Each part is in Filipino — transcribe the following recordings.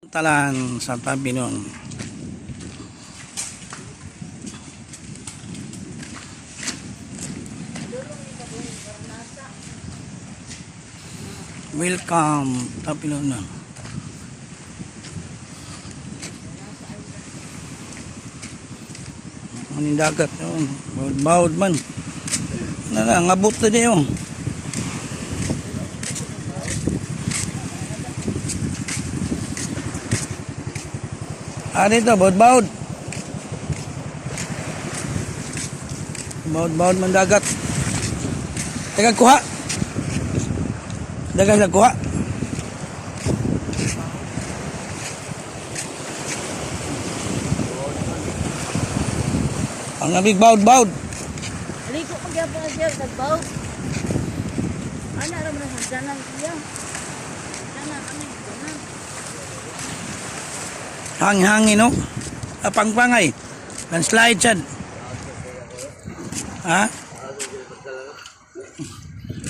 talan sa tabi nun. Welcome tabi nun. Ang dagat yun, bawd man. Ngabot na din yun. Dito, bawd. Bawd man dagat. Dagang kuha. Dagang kuha. Ang nabig bawd. Aliko ko gyapon na siya nagbawd. Ana ra man sa danan siya. Danan kami danan. Hangin no? Apangpangay. Landslide siya. Ha?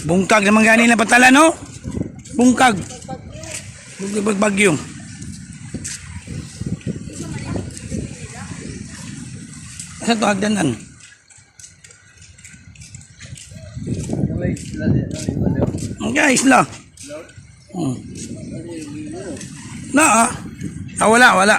Bungkag naman gani na patala no? Bungkag. Bagyo. Saan ito hagdanan? Ang isla. Na wala.